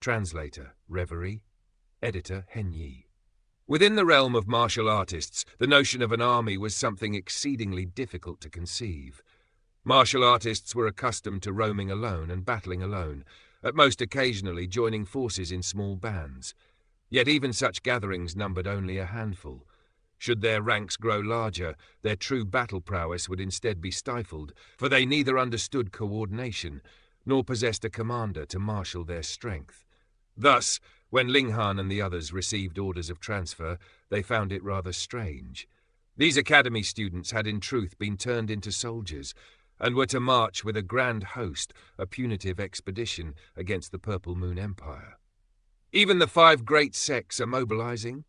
Translator, Reverie. Editor, Henyi. Within the realm of martial artists, the notion of an army was something exceedingly difficult to conceive. Martial artists were accustomed to roaming alone and battling alone, at most occasionally joining forces in small bands. Yet even such gatherings numbered only a handful. Should their ranks grow larger, their true battle prowess would instead be stifled, for they neither understood coordination, nor possessed a commander to marshal their strength. Thus, when Ling Han and the others received orders of transfer, they found it rather strange. These academy students had in truth been turned into soldiers, and were to march with a grand host, a punitive expedition against the Purple Moon Empire. Even the 5 great sects are mobilizing?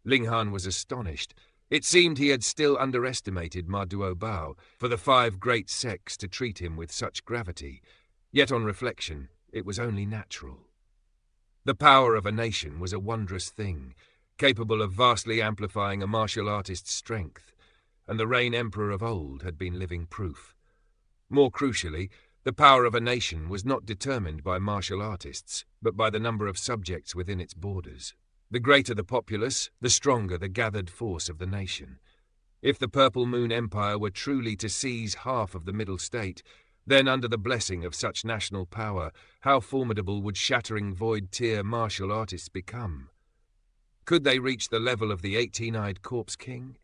Ling Han was astonished. It seemed he had still underestimated Ma Duobao for the 5 great sects to treat him with such gravity. Yet on reflection, it was only natural. The power of a nation was a wondrous thing, capable of vastly amplifying a martial artist's strength, and the Reign Emperor of old had been living proof. More crucially, the power of a nation was not determined by martial artists, but by the number of subjects within its borders. The greater the populace, the stronger the gathered force of the nation. If the Purple Moon Empire were truly to seize half of the Middle State, then under the blessing of such national power, how formidable would Shattering Void-tier martial artists become? Could they reach the level of the 18-eyed Corpse King?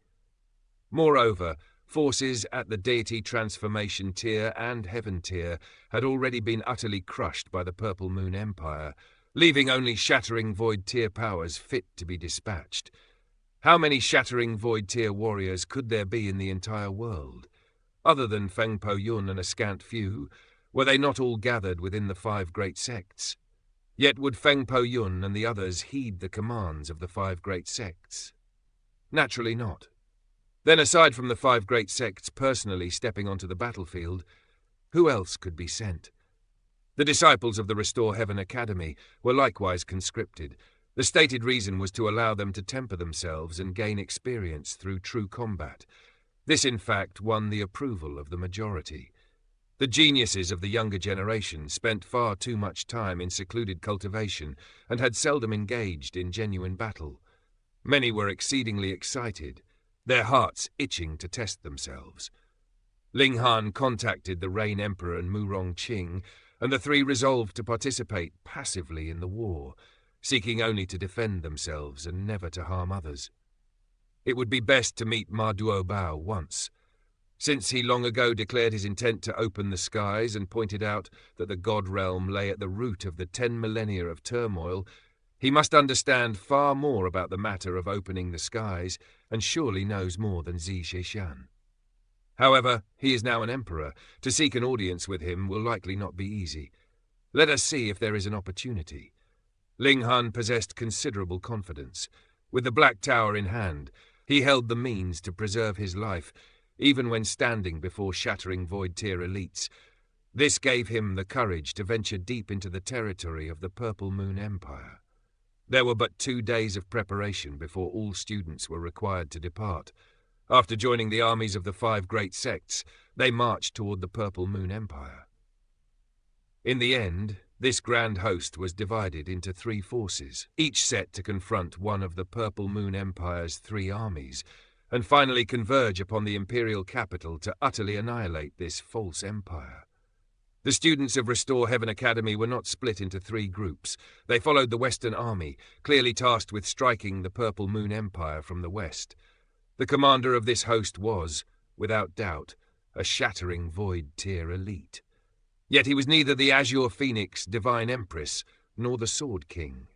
Moreover, forces at the Deity Transformation tier and Heaven tier had already been utterly crushed by the Purple Moon Empire, leaving only Shattering Void-tier powers fit to be dispatched. How many Shattering Void-tier warriors could there be in the entire world? Other than Feng Po Yun and a scant few, were they not all gathered within the 5 great sects? Yet would Feng Po Yun and the others heed the commands of the 5 great sects? Naturally not. Then, aside from the 5 great sects personally stepping onto the battlefield, who else could be sent? The disciples of the Restore Heaven Academy were likewise conscripted. The stated reason was to allow them to temper themselves and gain experience through true combat. This, in fact, won the approval of the majority. The geniuses of the younger generation spent far too much time in secluded cultivation and had seldom engaged in genuine battle. Many were exceedingly excited, their hearts itching to test themselves. Ling Han contacted the Reign Emperor and Murong Qing, and the 3 resolved to participate passively in the war, seeking only to defend themselves and never to harm others. It would be best to meet Ma Duobao once. Since he long ago declared his intent to open the skies and pointed out that the God Realm lay at the root of the 10 millennia of turmoil, he must understand far more about the matter of opening the skies, and surely knows more than Zi Shishan. However, he is now an emperor. To seek an audience with him will likely not be easy. Let us see if there is an opportunity. Ling Han possessed considerable confidence. With the Black Tower in hand, he held the means to preserve his life, even when standing before Shattering Void-tier elites. This gave him the courage to venture deep into the territory of the Purple Moon Empire. There were but 2 days of preparation before all students were required to depart. After joining the armies of the 5 great sects, they marched toward the Purple Moon Empire. In the end, this grand host was divided into 3 forces, each set to confront one of the Purple Moon Empire's 3 armies, and finally converge upon the imperial capital to utterly annihilate this false empire. The students of Restore Heaven Academy were not split into 3 groups. They followed the Western Army, clearly tasked with striking the Purple Moon Empire from the west. The commander of this host was, without doubt, a Shattering Void-tier elite. Yet he was neither the Azure Phoenix Divine Empress, nor the Sword King,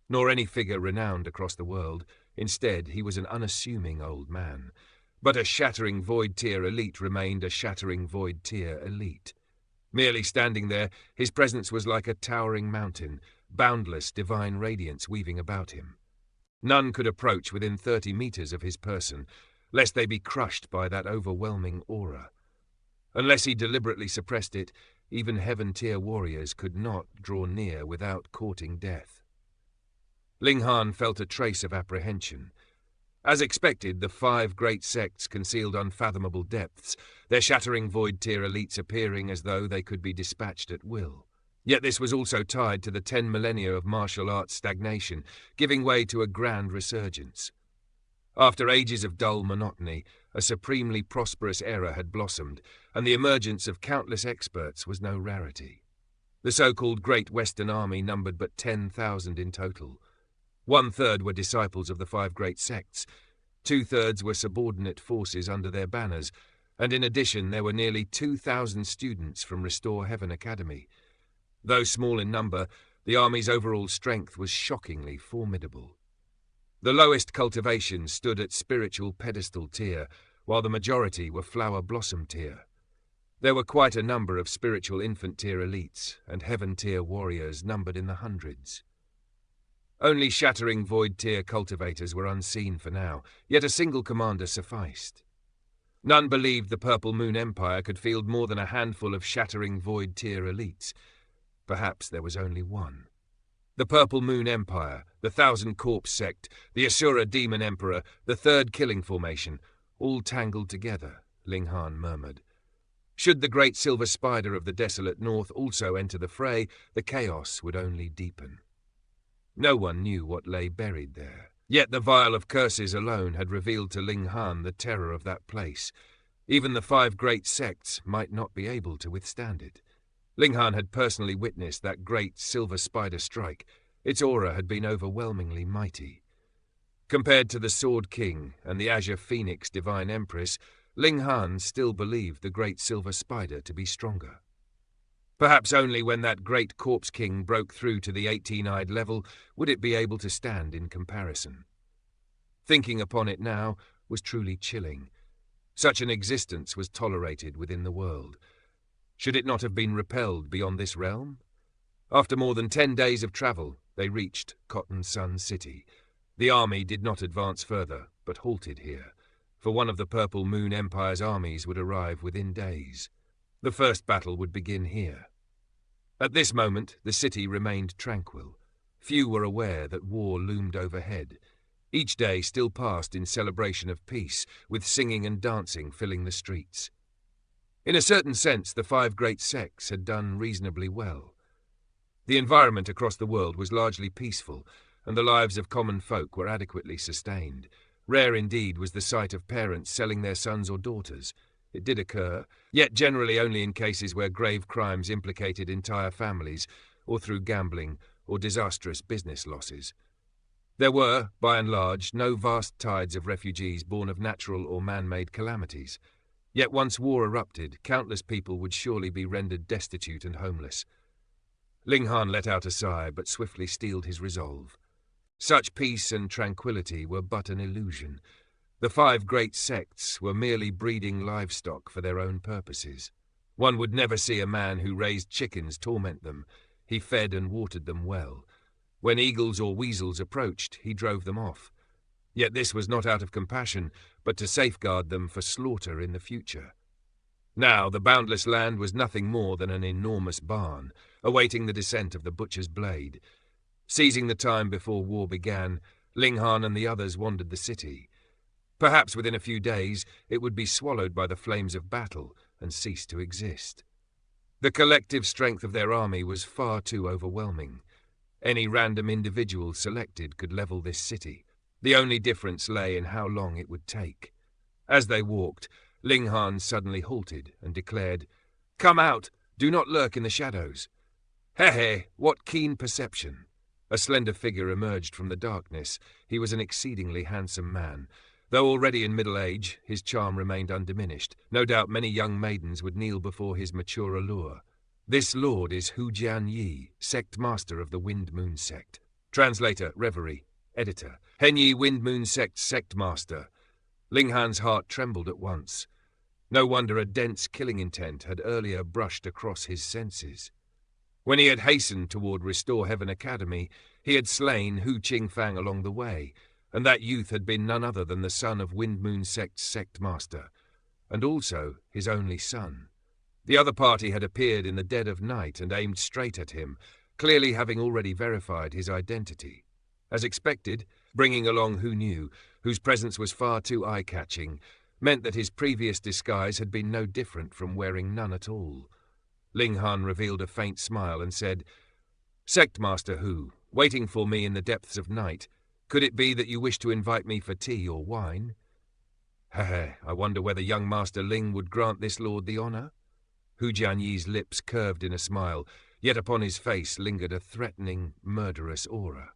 nor any figure renowned across the world. Instead, he was an unassuming old man. But a Shattering Void-tier elite remained a Shattering Void-tier elite. Merely standing there, his presence was like a towering mountain, boundless divine radiance weaving about him. None could approach within 30 meters of his person, lest they be crushed by that overwhelming aura. Unless he deliberately suppressed it, even Heaven-tier warriors could not draw near without courting death. Ling Han felt a trace of apprehension. As expected, the 5 great sects concealed unfathomable depths, their Shattering Void-tier elites appearing as though they could be dispatched at will. Yet this was also tied to the 10 millennia of martial arts stagnation, giving way to a grand resurgence. After ages of dull monotony, a supremely prosperous era had blossomed, and the emergence of countless experts was no rarity. The so-called Great Western Army numbered but 10,000 in total. 1/3 were disciples of the 5 great sects, 2/3 were subordinate forces under their banners, and in addition there were nearly 2,000 students from Restore Heaven Academy. Though small in number, the army's overall strength was shockingly formidable. The lowest cultivation stood at spiritual pedestal tier, while the majority were flower blossom tier. There were quite a number of spiritual infant tier elites, and heaven tier warriors numbered in the hundreds. Only shattering void tier cultivators were unseen for now, yet a single commander sufficed. None believed the Purple Moon Empire could field more than a handful of shattering void tier elites. Perhaps there was only one. The Purple Moon Empire, the Thousand Corpse Sect, the Asura Demon Emperor, the Third Killing Formation, all tangled together, Ling Han murmured. Should the Great Silver Spider of the Desolate North also enter the fray, the chaos would only deepen. No one knew what lay buried there. Yet the Vial of Curses alone had revealed to Ling Han the terror of that place. Even the 5 great sects might not be able to withstand it. Ling Han had personally witnessed that great silver spider strike. Its aura had been overwhelmingly mighty. Compared to the Sword King and the Azure Phoenix Divine Empress, Ling Han still believed the great silver spider to be stronger. Perhaps only when that great Corpse King broke through to the 18-eyed level would it be able to stand in comparison. Thinking upon it now was truly chilling. Such an existence was tolerated within the world. Should it not have been repelled beyond this realm? After more than 10 days of travel, they reached Cotton Sun City. The army did not advance further, but halted here, for one of the Purple Moon Empire's armies would arrive within days. The first battle would begin here. At this moment, the city remained tranquil. Few were aware that war loomed overhead. Each day still passed in celebration of peace, with singing and dancing filling the streets. In a certain sense, the 5 great sects had done reasonably well. The environment across the world was largely peaceful, and the lives of common folk were adequately sustained. Rare indeed was the sight of parents selling their sons or daughters. It did occur, yet generally only in cases where grave crimes implicated entire families, or through gambling or disastrous business losses. There were, by and large, no vast tides of refugees born of natural or man-made calamities. Yet once war erupted, countless people would surely be rendered destitute and homeless. Ling Han let out a sigh, but swiftly steeled his resolve. Such peace and tranquility were but an illusion. The 5 great sects were merely breeding livestock for their own purposes. One would never see a man who raised chickens torment them. He fed and watered them well. When eagles or weasels approached, he drove them off. Yet this was not out of compassion, but to safeguard them for slaughter in the future. Now the boundless land was nothing more than an enormous barn, awaiting the descent of the butcher's blade. Seizing the time before war began, Ling Han and the others wandered the city. Perhaps within a few days it would be swallowed by the flames of battle and cease to exist. The collective strength of their army was far too overwhelming. Any random individual selected could level this city. The only difference lay in how long it would take. As they walked, Ling Han suddenly halted and declared, "Come out! Do not lurk in the shadows." "He, what keen perception!" A slender figure emerged from the darkness. He was an exceedingly handsome man. Though already in middle age, his charm remained undiminished. No doubt many young maidens would kneel before his mature allure. This lord is Hu Jianyi, sect master of the Wind Moon sect. Translator, Reverie. Editor, Henyi Wind Moon sect master. Ling Han's heart trembled at once. No wonder a dense killing intent had earlier brushed across his senses. When he had hastened toward Restore Heaven Academy, he had slain Hu Qingfang along the way, and that youth had been none other than the son of Wind Moon sect's sect master, and also his only son. The other party had appeared in the dead of night and aimed straight at him, clearly having already verified his identity. As expected, bringing along Hu Nu, whose presence was far too eye-catching, meant that his previous disguise had been no different from wearing none at all. Ling Han revealed a faint smile and said, "Sect Master Hu, waiting for me in the depths of night, could it be that you wish to invite me for tea or wine?" "Heh, I wonder whether young Master Ling would grant this lord the honour?" Hu Jianyi's lips curved in a smile, yet upon his face lingered a threatening, murderous aura.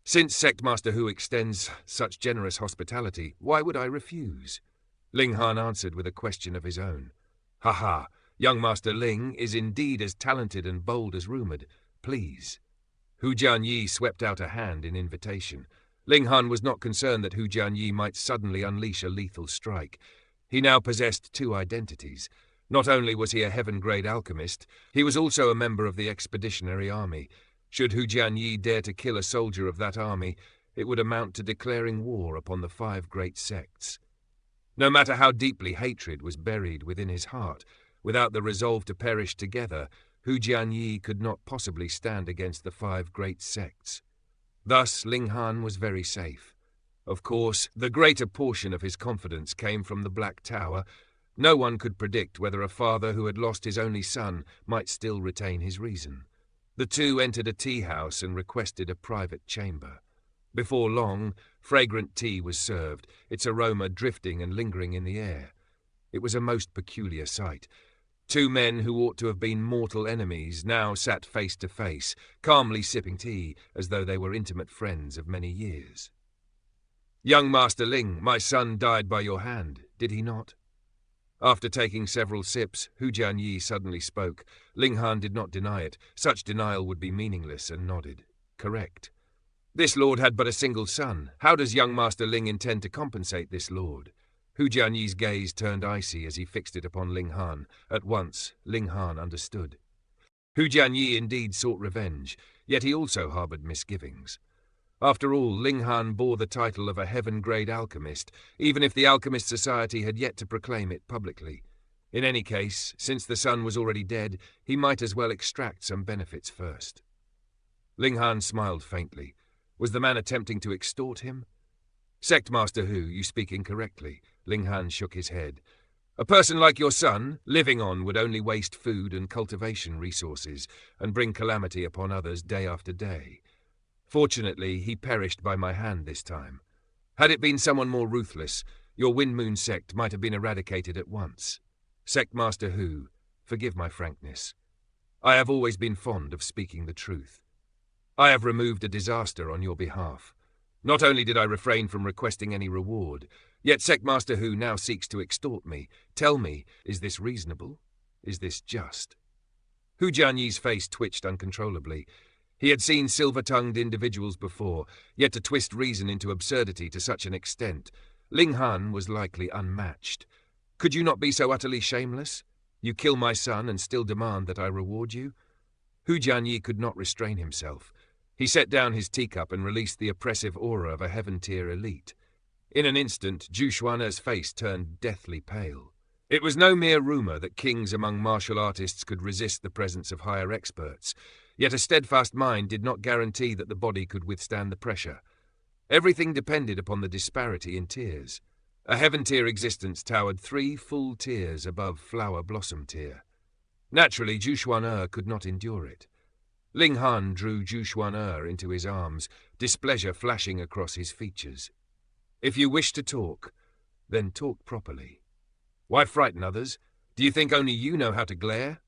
"Since Sect Master Hu extends such generous hospitality, why would I refuse?" Ling Han answered with a question of his own. "Ha ha, young Master Ling is indeed as talented and bold as rumoured. Please." Hu Jianyi swept out a hand in invitation. Ling Han was not concerned that Hu Jianyi might suddenly unleash a lethal strike. He now possessed two identities. Not only was he a heaven-grade alchemist, he was also a member of the expeditionary army. Should Hu Jianyi dare to kill a soldier of that army, it would amount to declaring war upon the 5 great sects. No matter how deeply hatred was buried within his heart, without the resolve to perish together, Hu Jianyi could not possibly stand against the 5 great sects. Thus Ling Han was very safe. Of course, the greater portion of his confidence came from the Black Tower. No one could predict whether a father who had lost his only son might still retain his reason. The two entered a tea-house and requested a private chamber. Before long, fragrant tea was served, its aroma drifting and lingering in the air. It was a most peculiar sight. 2 men who ought to have been mortal enemies now sat face to face, calmly sipping tea as though they were intimate friends of many years. "Young Master Ling, my son died by your hand, did he not?" After taking several sips, Hu Jianyi suddenly spoke. Ling Han did not deny it. Such denial would be meaningless, and nodded. "Correct. This lord had but a single son. How does young Master Ling intend to compensate this lord?" Hu Jianyi's gaze turned icy as he fixed it upon Ling Han. At once, Ling Han understood. Hu Jianyi indeed sought revenge, yet he also harboured misgivings. After all, Ling Han bore the title of a heaven-grade alchemist, even if the Alchemist Society had yet to proclaim it publicly. In any case, since the son was already dead, he might as well extract some benefits first. Ling Han smiled faintly. Was the man attempting to extort him? "Sect Master Hu, you speak incorrectly." Ling Han shook his head. "A person like your son, living on, would only waste food and cultivation resources, and bring calamity upon others day after day. Fortunately, he perished by my hand this time. Had it been someone more ruthless, your Wind Moon sect might have been eradicated at once. Sect Master Hu, forgive my frankness. I have always been fond of speaking the truth. I have removed a disaster on your behalf. Not only did I refrain from requesting any reward, yet Sect Master Hu now seeks to extort me. Tell me, is this reasonable? Is this just?" Hu Jianyi's face twitched uncontrollably. He had seen silver-tongued individuals before, yet to twist reason into absurdity to such an extent, Ling Han was likely unmatched. "Could you not be so utterly shameless? You kill my son and still demand that I reward you?" Hu Jianyi could not restrain himself. He set down his teacup and released the oppressive aura of a heaven-tier elite. In an instant, Zhu Xuaner's face turned deathly pale. It was no mere rumour that kings among martial artists could resist the presence of higher experts, yet a steadfast mind did not guarantee that the body could withstand the pressure. Everything depended upon the disparity in tiers. A heaven-tier existence towered 3 full tiers above flower-blossom tier. Naturally, Zhu Xuaner could not endure it. Ling Han drew Zhu Xuaner into his arms, displeasure flashing across his features. "If you wish to talk, then talk properly. Why frighten others? Do you think only you know how to glare?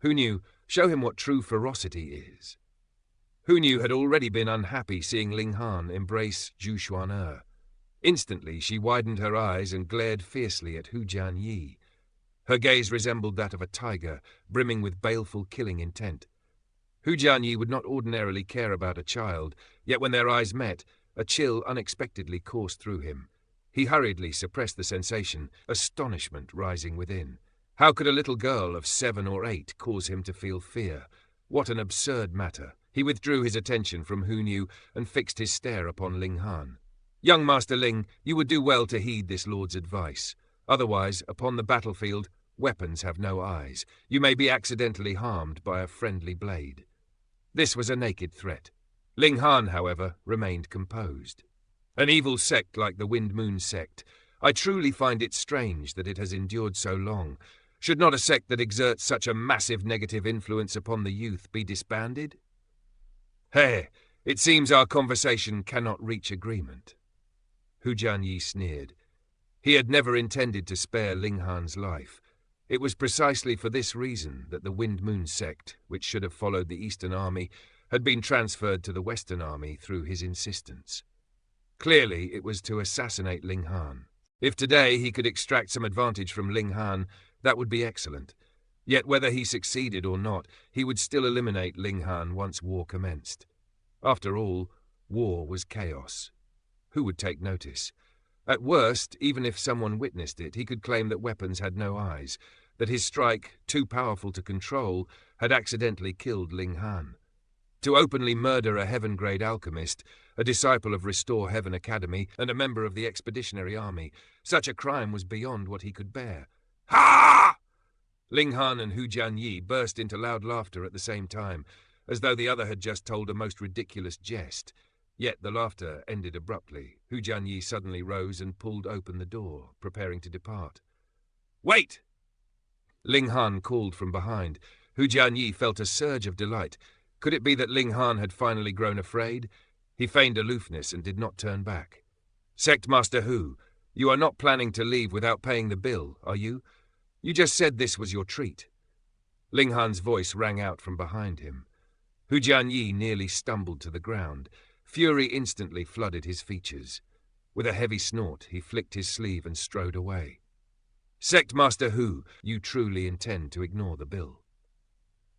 Who knew? Show him what true ferocity is." Hu Nu had already been unhappy seeing Ling Han embrace Zhu Xuaner. Instantly she widened her eyes and glared fiercely at Hu Jianyi. Her gaze resembled that of a tiger, brimming with baleful killing intent. Hu Jianyi would not ordinarily care about a child, yet when their eyes met, a chill unexpectedly coursed through him. He hurriedly suppressed the sensation, astonishment rising within. How could a little girl of 7 or 8 cause him to feel fear? What an absurd matter. He withdrew his attention from Hu Nu and fixed his stare upon Ling Han. "Young Master Ling, you would do well to heed this lord's advice. Otherwise, upon the battlefield, weapons have no eyes. You may be accidentally harmed by a friendly blade." This was a naked threat. Ling Han, however, remained composed. "An evil sect like the Wind Moon sect. I truly find it strange that it has endured so long. Should not a sect that exerts such a massive negative influence upon the youth be disbanded? Hey, it seems our conversation cannot reach agreement. Hu Jianyi sneered. He had never intended to spare Ling Han's life. It was precisely for this reason that the Wind Moon sect, which should have followed the Eastern Army, had been transferred to the Western Army through his insistence. Clearly, it was to assassinate Ling Han. If today he could extract some advantage from Ling Han, that would be excellent. Yet whether he succeeded or not, he would still eliminate Ling Han once war commenced. After all, war was chaos. Who would take notice? At worst, even if someone witnessed it, he could claim that weapons had no eyes, that his strike, too powerful to control, had accidentally killed Ling Han. To openly murder a heaven-grade alchemist, a disciple of Restore Heaven Academy, and a member of the Expeditionary Army, such a crime was beyond what he could bear. Ha! Ling Han and Hu Jianyi burst into loud laughter at the same time, as though the other had just told a most ridiculous jest. Yet the laughter ended abruptly. Hu Jianyi suddenly rose and pulled open the door, preparing to depart. "Wait!" Ling Han called from behind. Hu Jianyi felt a surge of delight. Could it be that Ling Han had finally grown afraid? He feigned aloofness and did not turn back. "Sect Master Hu, you are not planning to leave without paying the bill, are you? You just said this was your treat." Ling Han's voice rang out from behind him. Hu Jianyi nearly stumbled to the ground. Fury instantly flooded his features. With a heavy snort, he flicked his sleeve and strode away. "Sect Master Hu, you truly intend to ignore the bill."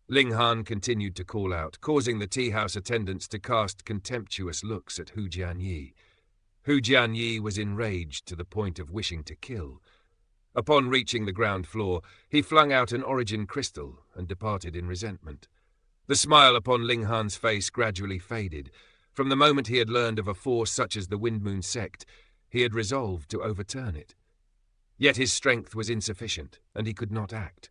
Ling Han continued to call out, causing the tea-house attendants to cast contemptuous looks at Hu Jianyi. Hu Jianyi was enraged to the point of wishing to kill. Upon reaching the ground floor, he flung out an origin crystal and departed in resentment. The smile upon Ling Han's face gradually faded. From the moment he had learned of a force such as the Wind Moon sect, he had resolved to overturn it. Yet his strength was insufficient, and he could not act.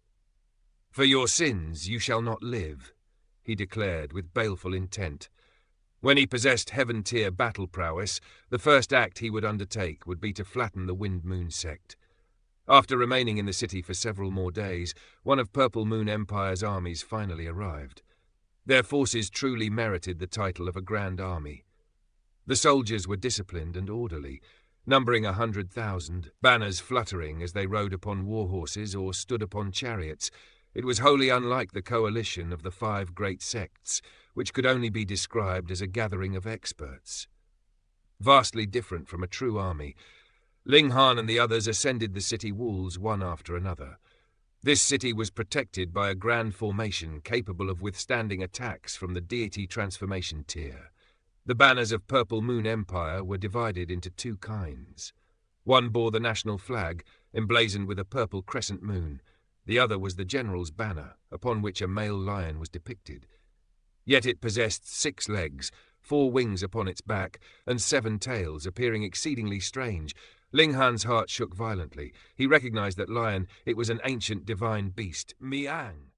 "For your sins you shall not live," he declared with baleful intent. When he possessed heaven-tier battle prowess, the first act he would undertake would be to flatten the Wind Moon sect. After remaining in the city for several more days, one of Purple Moon Empire's armies finally arrived. Their forces truly merited the title of a grand army. The soldiers were disciplined and orderly, numbering 100,000, banners fluttering as they rode upon war horses or stood upon chariots. It was wholly unlike the coalition of the 5 great sects, which could only be described as a gathering of experts. Vastly different from a true army, Ling Han and the others ascended the city walls one after another. This city was protected by a grand formation capable of withstanding attacks from the deity transformation tier. The banners of Purple Moon Empire were divided into 2 kinds. One bore the national flag, emblazoned with a purple crescent moon. The other was the general's banner, upon which a male lion was depicted. Yet it possessed 6 legs, 4 wings upon its back, and 7 tails, appearing exceedingly strange. Ling Han's heart shook violently. He recognized that lion. It was an ancient divine beast, Miang.